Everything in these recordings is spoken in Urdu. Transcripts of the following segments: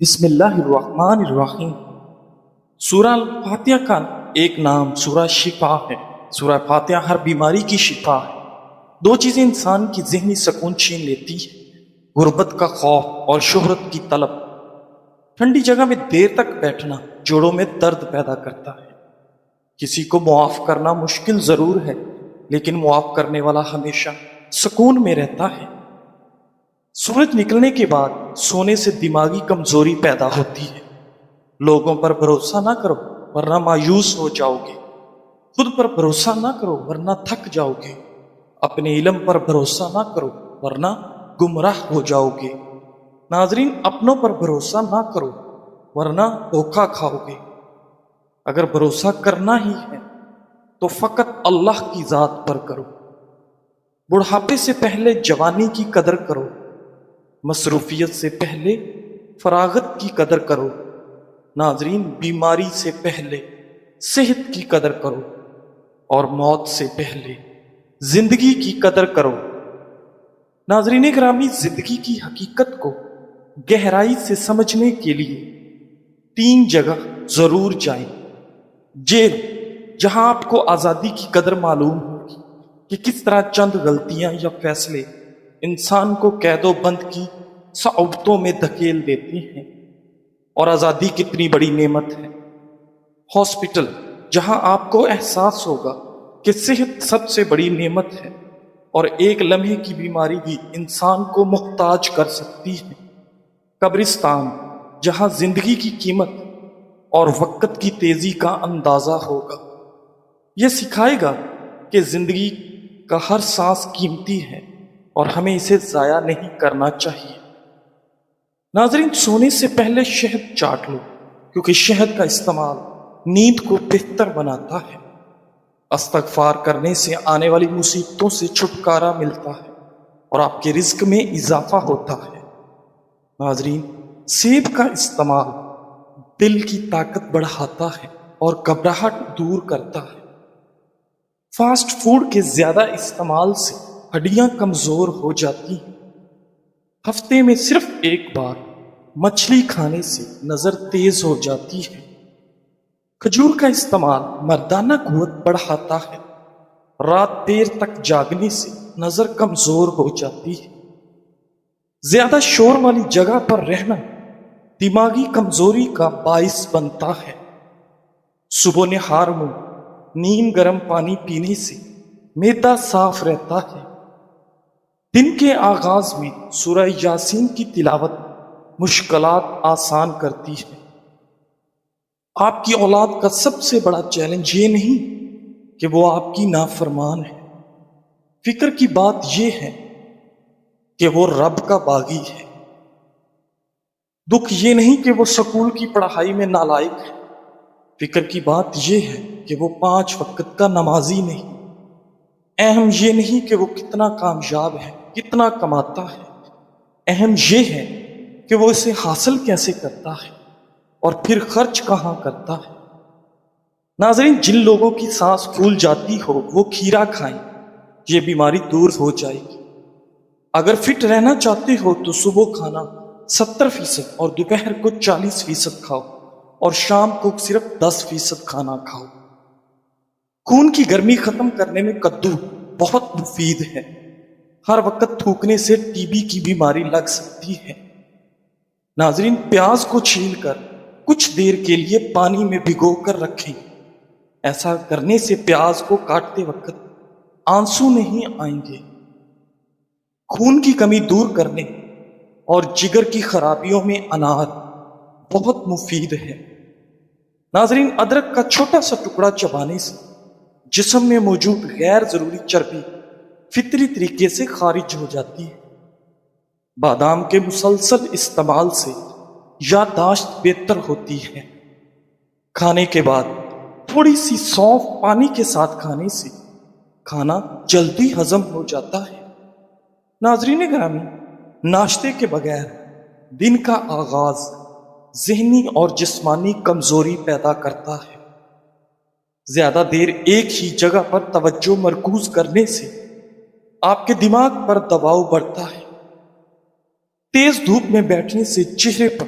بسم اللہ الرحمن الرحیم۔ سورہ الفاتحہ کا ایک نام سورہ شفا ہے۔ سورہ فاتحہ ہر بیماری کی شفا ہے۔ دو چیزیں انسان کی ذہنی سکون چھین لیتی ہے، غربت کا خوف اور شہرت کی طلب۔ ٹھنڈی جگہ میں دیر تک بیٹھنا جوڑوں میں درد پیدا کرتا ہے۔ کسی کو معاف کرنا مشکل ضرور ہے، لیکن معاف کرنے والا ہمیشہ سکون میں رہتا ہے۔ سورج نکلنے کے بعد سونے سے دماغی کمزوری پیدا ہوتی ہے۔ لوگوں پر بھروسہ نہ کرو ورنہ مایوس ہو جاؤ گے۔ خود پر بھروسہ نہ کرو ورنہ تھک جاؤ گے۔ اپنے علم پر بھروسہ نہ کرو ورنہ گمراہ ہو جاؤ گے۔ ناظرین، اپنوں پر بھروسہ نہ کرو ورنہ دھوکہ کھاؤ گے۔ اگر بھروسہ کرنا ہی ہے تو فقط اللہ کی ذات پر کرو۔ بڑھاپے سے پہلے جوانی کی قدر کرو، مصروفیت سے پہلے فراغت کی قدر کرو۔ ناظرین، بیماری سے پہلے صحت کی قدر کرو اور موت سے پہلے زندگی کی قدر کرو۔ ناظرین گرامی، زندگی کی حقیقت کو گہرائی سے سمجھنے کے لیے 3 جگہ ضرور جائیں۔ جیل، جہاں آپ کو آزادی کی قدر معلوم ہوگی کہ کس طرح چند غلطیاں یا فیصلے انسان کو قید و بند کی صعوبتوں میں دھکیل دیتے ہیں اور آزادی کتنی بڑی نعمت ہے۔ ہاسپٹل، جہاں آپ کو احساس ہوگا کہ صحت سب سے بڑی نعمت ہے اور ایک لمحے کی بیماری بھی انسان کو محتاج کر سکتی ہے۔ قبرستان، جہاں زندگی کی قیمت اور وقت کی تیزی کا اندازہ ہوگا۔ یہ سکھائے گا کہ زندگی کا ہر سانس قیمتی ہے اور ہمیں اسے ضائع نہیں کرنا چاہیے۔ ناظرین، سونے سے پہلے شہد چاٹ لو، کیونکہ شہد کا استعمال نیند کو بہتر بناتا ہے۔ استغفار کرنے سے آنے والی مصیبتوں سے چھٹکارا ملتا ہے اور آپ کے رزق میں اضافہ ہوتا ہے۔ ناظرین، سیب کا استعمال دل کی طاقت بڑھاتا ہے اور گھبراہٹ دور کرتا ہے۔ فاسٹ فوڈ کے زیادہ استعمال سے ہڈیاں کمزور ہو جاتی ہیں۔ ہفتے میں صرف ایک بار مچھلی کھانے سے نظر تیز ہو جاتی ہے۔ کھجور کا استعمال مردانہ قوت بڑھاتا ہے۔ رات دیر تک جاگنے سے نظر کمزور ہو جاتی ہے۔ زیادہ شور والی جگہ پر رہنا دماغی کمزوری کا باعث بنتا ہے۔ صبح نہار میں نیم گرم پانی پینے سے معدہ صاف رہتا ہے۔ دن کے آغاز میں سورہ یاسین کی تلاوت مشکلات آسان کرتی ہے۔ آپ کی اولاد کا سب سے بڑا چیلنج یہ نہیں کہ وہ آپ کی نافرمان ہے، فکر کی بات یہ ہے کہ وہ رب کا باغی ہے۔ دکھ یہ نہیں کہ وہ سکول کی پڑھائی میں نالائق ہے، فکر کی بات یہ ہے کہ وہ 5 وقت کا نمازی نہیں۔ اہم یہ نہیں کہ وہ کتنا کامیاب ہے، کتنا کماتا ہے، اہم یہ ہے کہ وہ اسے حاصل کیسے کرتا ہے اور پھر خرچ کہاں کرتا ہے۔ ناظرین، جن لوگوں کی سانس پھول جاتی ہو وہ کھیرا کھائیں، یہ بیماری دور ہو جائے گی۔ اگر فٹ رہنا چاہتے ہو تو صبح کھانا 70% اور دوپہر کو 40% کھاؤ اور شام کو صرف 10% کھانا کھاؤ۔ خون کی گرمی ختم کرنے میں کدو بہت مفید ہے۔ ہر وقت تھوکنے سے ٹی بی کی بیماری لگ سکتی ہے۔ ناظرین، پیاز کو چھیل کر کچھ دیر کے لیے پانی میں بھگو کر رکھیں۔ ایسا کرنے سے پیاز کو کاٹتے وقت آنسو نہیں آئیں گے۔ خون کی کمی دور کرنے اور جگر کی خرابیوں میں انار بہت مفید ہے۔ ناظرین، ادرک کا چھوٹا سا ٹکڑا چبانے سے جسم میں موجود غیر ضروری چربی فطری طریقے سے خارج ہو جاتی ہے۔ بادام کے مسلسل استعمال سے یادداشت بہتر ہوتی ہے۔ کھانے کے بعد تھوڑی سی سونف پانی کے ساتھ کھانے سے کھانا جلدی ہضم ہو جاتا ہے۔ ناظرین گرامی، ناشتے کے بغیر دن کا آغاز ذہنی اور جسمانی کمزوری پیدا کرتا ہے۔ زیادہ دیر ایک ہی جگہ پر توجہ مرکوز کرنے سے آپ کے دماغ پر دباؤ بڑھتا ہے۔ تیز دھوپ میں بیٹھنے سے چہرے پر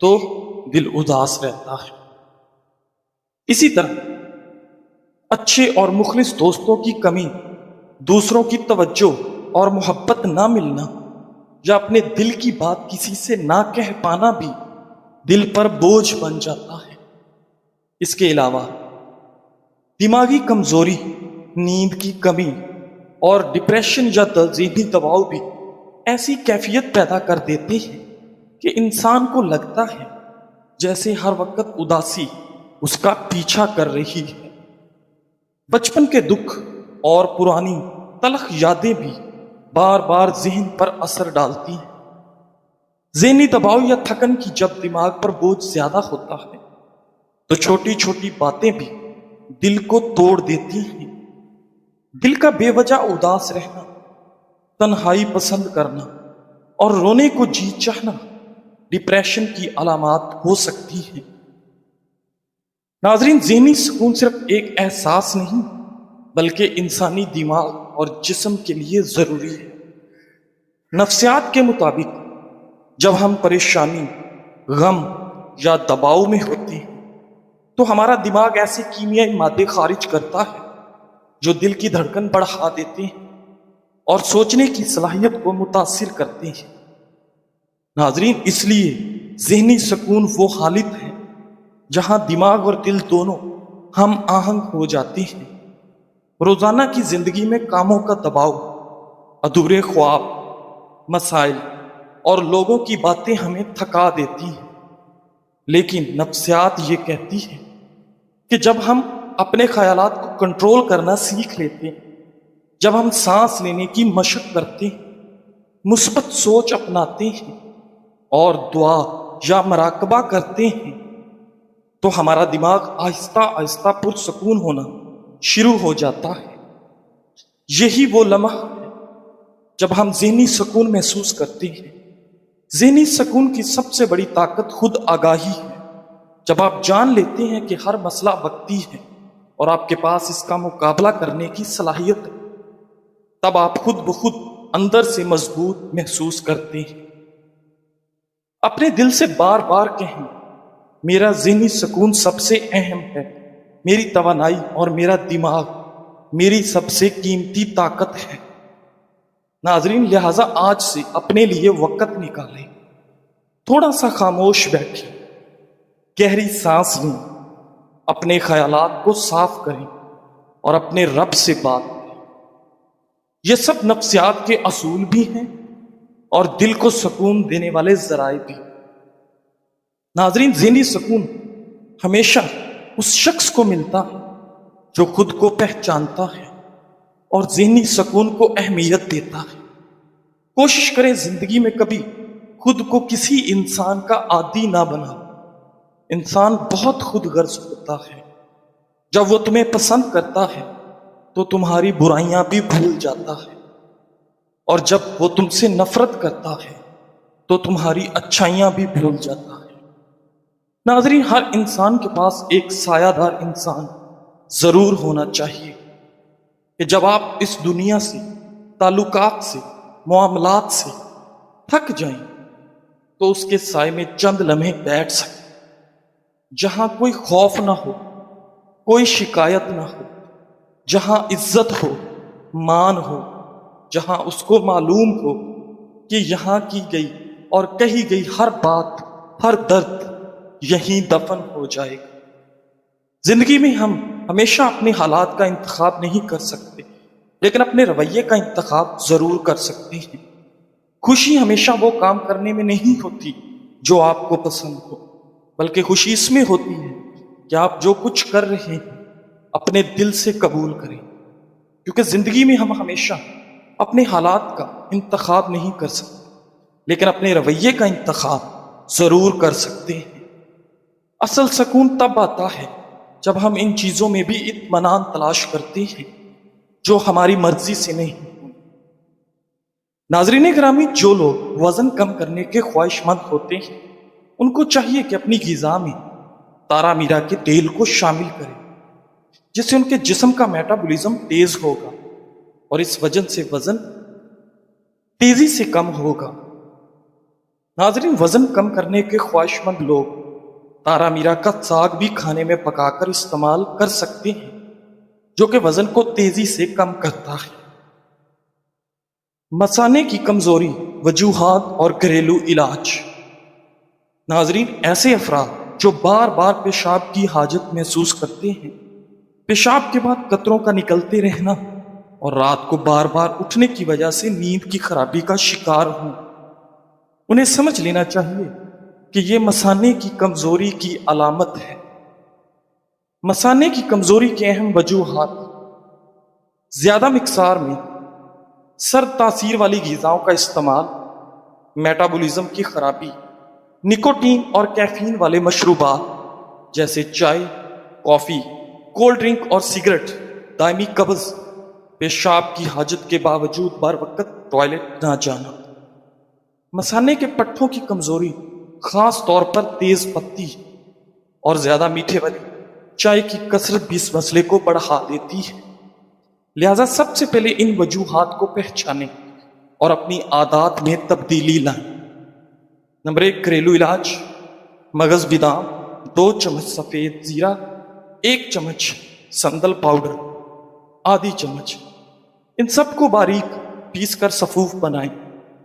تو دل اداس رہتا ہے۔ اسی طرح اچھے اور مخلص دوستوں کی کمی، دوسروں کی توجہ اور محبت نہ ملنا، یا اپنے دل کی بات کسی سے نہ کہہ پانا بھی دل پر بوجھ بن جاتا ہے۔ اس کے علاوہ دماغی کمزوری، نیند کی کمی اور ڈپریشن یا ذہنی دباؤ بھی ایسی کیفیت پیدا کر دیتے ہیں کہ انسان کو لگتا ہے جیسے ہر وقت اداسی اس کا پیچھا کر رہی ہے۔ بچپن کے دکھ اور پرانی تلخ یادیں بھی بار بار ذہن پر اثر ڈالتی ہیں۔ ذہنی دباؤ یا تھکن کی جب دماغ پر بوجھ زیادہ ہوتا ہے تو چھوٹی چھوٹی باتیں بھی دل کو توڑ دیتی ہیں۔ دل کا بے وجہ اداس رہنا، تنہائی پسند کرنا اور رونے کو جی چاہنا ڈپریشن کی علامات ہو سکتی ہیں۔ ناظرین، ذہنی سکون صرف ایک احساس نہیں بلکہ انسانی دماغ اور جسم کے لیے ضروری ہے۔ نفسیات کے مطابق جب ہم پریشانی، غم یا دباؤ میں ہوتے ہیں تو ہمارا دماغ ایسے کیمیائی مادے خارج کرتا ہے جو دل کی دھڑکن بڑھا دیتے ہیں اور سوچنے کی صلاحیت کو متاثر کرتے ہیں۔ ناظرین، اس لیے ذہنی سکون وہ حالت ہے جہاں دماغ اور دل دونوں ہم آہنگ ہو جاتے ہیں۔ روزانہ کی زندگی میں کاموں کا دباؤ، ادھورے خواب، مسائل اور لوگوں کی باتیں ہمیں تھکا دیتی ہیں، لیکن نفسیات یہ کہتی ہے کہ جب ہم اپنے خیالات کو کنٹرول کرنا سیکھ لیتے ہیں، جب ہم سانس لینے کی مشق کرتے ہیں، مثبت سوچ اپناتے ہیں اور دعا یا مراقبہ کرتے ہیں تو ہمارا دماغ آہستہ آہستہ پرسکون ہونا شروع ہو جاتا ہے۔ یہی وہ لمحہ ہے جب ہم ذہنی سکون محسوس کرتے ہیں۔ ذہنی سکون کی سب سے بڑی طاقت خود آگاہی ہے۔ جب آپ جان لیتے ہیں کہ ہر مسئلہ وقتی ہے اور آپ کے پاس اس کا مقابلہ کرنے کی صلاحیت ہے، تب آپ خود بخود اندر سے مضبوط محسوس کرتے ہیں۔ اپنے دل سے بار بار کہیں، میرا ذہنی سکون سب سے اہم ہے، میری توانائی اور میرا دماغ میری سب سے قیمتی طاقت ہے۔ ناظرین، لہٰذا آج سے اپنے لیے وقت نکالیں، تھوڑا سا خاموش بیٹھیں، گہری سانس لیں، اپنے خیالات کو صاف کریں اور اپنے رب سے بات کریں۔ یہ سب نفسیات کے اصول بھی ہیں اور دل کو سکون دینے والے ذرائع بھی۔ ناظرین، ذہنی سکون ہمیشہ اس شخص کو ملتا ہے جو خود کو پہچانتا ہے اور ذہنی سکون کو اہمیت دیتا ہے۔ کوشش کریں زندگی میں کبھی خود کو کسی انسان کا عادی نہ بنا۔ انسان بہت خود غرض ہوتا ہے۔ جب وہ تمہیں پسند کرتا ہے تو تمہاری برائیاں بھی بھول جاتا ہے، اور جب وہ تم سے نفرت کرتا ہے تو تمہاری اچھائیاں بھی بھول جاتا ہے۔ ناظرین، ہر انسان کے پاس ایک سایہ دار انسان ضرور ہونا چاہیے کہ جب آپ اس دنیا سے، تعلقات سے، معاملات سے تھک جائیں تو اس کے سائے میں چند لمحے بیٹھ سکیں، جہاں کوئی خوف نہ ہو، کوئی شکایت نہ ہو، جہاں عزت ہو، مان ہو، جہاں اس کو معلوم ہو کہ یہاں کی گئی اور کہی گئی ہر بات، ہر درد یہیں دفن ہو جائے گا۔ زندگی میں ہم ہمیشہ اپنے حالات کا انتخاب نہیں کر سکتے، لیکن اپنے رویے کا انتخاب ضرور کر سکتے ہیں۔ خوشی ہمیشہ وہ کام کرنے میں نہیں ہوتی جو آپ کو پسند ہو، بلکہ خوشی اس میں ہوتی ہے کہ آپ جو کچھ کر رہے ہیں اپنے دل سے قبول کریں، کیونکہ زندگی میں ہم ہمیشہ اپنے حالات کا انتخاب نہیں کر سکتے، لیکن اپنے رویے کا انتخاب ضرور کر سکتے ہیں۔ اصل سکون تب آتا ہے جب ہم ان چیزوں میں بھی اطمینان تلاش کرتے ہیں جو ہماری مرضی سے نہیں۔ ناظرین گرامی، جو لوگ وزن کم کرنے کے خواہش مند ہوتے ہیں ان کو چاہیے کہ اپنی غذا میں تارا میرا کے تیل کو شامل کریں، جس سے ان کے جسم کا میٹابولزم تیز ہوگا اور اس وجہ سے وزن تیزی سے کم ہوگا۔ ناظرین، وزن کم کرنے کے خواہش مند لوگ تارا میرا کا ساگ بھی کھانے میں پکا کر استعمال کر سکتے ہیں، جو کہ وزن کو تیزی سے کم کرتا ہے۔ مثانے کی کمزوری، وجوہات اور گھریلو علاج۔ ناظرین، ایسے افراد جو بار بار پیشاب کی حاجت محسوس کرتے ہیں، پیشاب کے بعد قطروں کا نکلتے رہنا اور رات کو بار بار اٹھنے کی وجہ سے نیند کی خرابی کا شکار ہوں، انہیں سمجھ لینا چاہیے کہ یہ مثانے کی کمزوری کی علامت ہے۔ مثانے کی کمزوری کے اہم وجوہات: زیادہ مقدار میں سرد تاثیر والی غذاؤں کا استعمال، میٹابولزم کی خرابی، نکوٹین اور کیفین والے مشروبات جیسے چائے، کافی، کولڈ ڈرنک اور سگریٹ، دائمی قبض، پیشاب کی حاجت کے باوجود بر وقت ٹوائلٹ نہ جانا۔ مثانے کے پٹھوں کی کمزوری خاص طور پر تیز پتی اور زیادہ میٹھے والی چائے کی کثرت بھی اس مسئلے کو بڑھا دیتی ہے۔ لہذا سب سے پہلے ان وجوہات کو پہچانیں اور اپنی عادات میں تبدیلی لائیں۔ نمبر 1، گھریلو علاج: مغز بادام، 2 چمچ سفید زیرہ، 1 چمچ سندل پاؤڈر، آدھی چمچ، ان سب کو باریک پیس کر سفوف بنائیں۔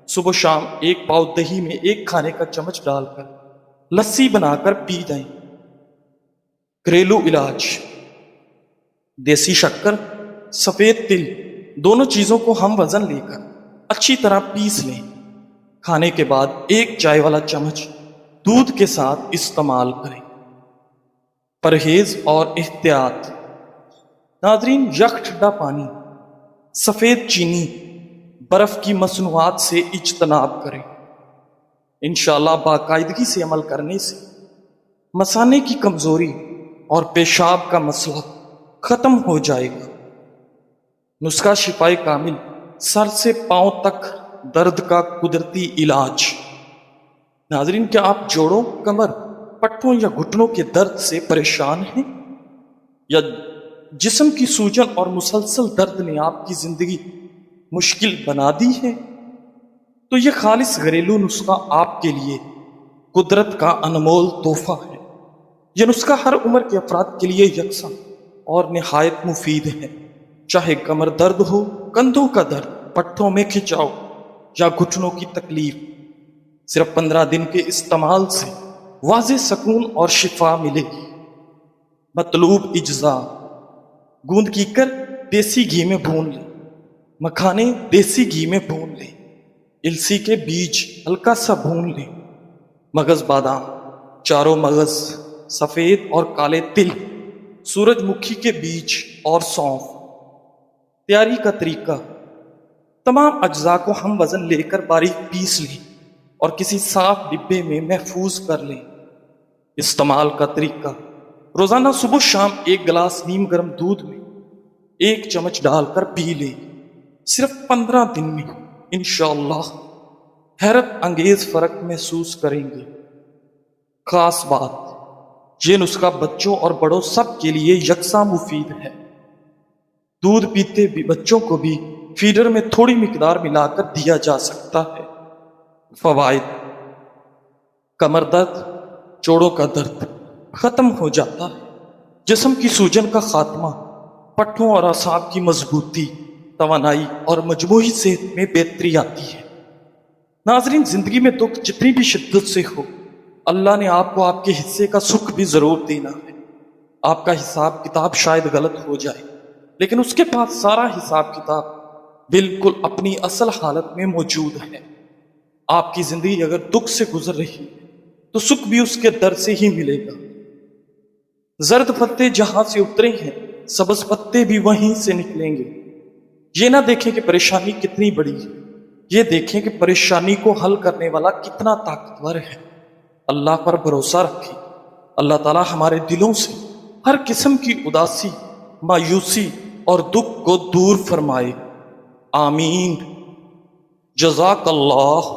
صبح شام 1 پاؤ دہی میں 1 کھانے کا چمچ ڈال کر لسی بنا کر پی جائیں۔ گھریلو علاج: دیسی شکر، سفید تل، دونوں چیزوں کو ہم وزن لے کر اچھی طرح پیس لیں۔ کھانے کے بعد 1 چائے والا چمچ دودھ کے ساتھ استعمال کریں۔ پرہیز اور احتیاط: ناظرین، یک ٹھنڈا پانی، سفید چینی، برف کی مصنوعات سے اجتناب کریں۔ انشاءاللہ باقاعدگی سے عمل کرنے سے مثانے کی کمزوری اور پیشاب کا مسئلہ ختم ہو جائے گا۔ نسخہ شفائے کامل، سر سے پاؤں تک درد کا قدرتی علاج۔ ناظرین، کیا آپ جوڑوں، کمر، پٹھوں یا گھٹنوں کے درد سے پریشان ہیں، یا جسم کی سوجن اور مسلسل درد نے آپ کی زندگی مشکل بنا دی ہے؟ تو یہ خالص گھریلو نسخہ آپ کے لیے قدرت کا انمول تحفہ ہے۔ یہ نسخہ ہر عمر کے افراد کے لیے یکساں اور نہایت مفید ہے، چاہے کمر درد ہو، کندھوں کا درد، پٹھوں میں کھچاؤ یا گھٹنوں کی تکلیف۔ صرف 15 دن کے استعمال سے واضح سکون اور شفا ملے گی۔ مطلوب اجزاء: گوند کیکر دیسی گھی میں بھون لیں، مکھانے دیسی گھی میں بھون لیں، السی کے بیج ہلکا سا بھون لیں، مغز بادام، چاروں مغز، سفید اور کالے تل، سورج مکھی کے بیج اور سونف۔ تیاری کا طریقہ: تمام اجزاء کو ہم وزن لے کر باریک پیس لیں اور کسی صاف ڈبے میں محفوظ کر لیں۔ استعمال کا طریقہ: روزانہ صبح شام 1 گلاس نیم گرم دودھ میں 1 چمچ ڈال کر پی لیں۔ صرف 15 دن میں انشاءاللہ حیرت انگیز فرق محسوس کریں گے۔ خاص بات: یہ نسخہ بچوں اور بڑوں سب کے لیے یکساں مفید ہے۔ دودھ پیتے بھی بچوں کو بھی فیڈر میں تھوڑی مقدار ملا کر دیا جا سکتا ہے۔ فوائد: کمر درد، جوڑوں کا درد ختم ہو جاتا ہے، جسم کی سوجن کا خاتمہ، پٹھوں اور اعصاب کی مضبوطی، توانائی اور مجموعی صحت میں بہتری آتی ہے۔ ناظرین، زندگی میں دکھ جتنی بھی شدت سے ہو، اللہ نے آپ کو آپ کے حصے کا سکھ بھی ضرور دینا ہے۔ آپ کا حساب کتاب شاید غلط ہو جائے، لیکن اس کے پاس سارا حساب کتاب بالکل اپنی اصل حالت میں موجود ہے۔ آپ کی زندگی اگر دکھ سے گزر رہی ہے تو سکھ بھی اس کے در سے ہی ملے گا۔ زرد پتے جہاں سے اترے ہیں، سبز پتے بھی وہیں سے نکلیں گے۔ یہ نہ دیکھیں کہ پریشانی کتنی بڑی ہے، یہ دیکھیں کہ پریشانی کو حل کرنے والا کتنا طاقتور ہے۔ اللہ پر بھروسہ رکھیں۔ اللہ تعالی ہمارے دلوں سے ہر قسم کی اداسی، مایوسی اور دکھ کو دور فرمائے۔ آمین۔ جزاک اللہ۔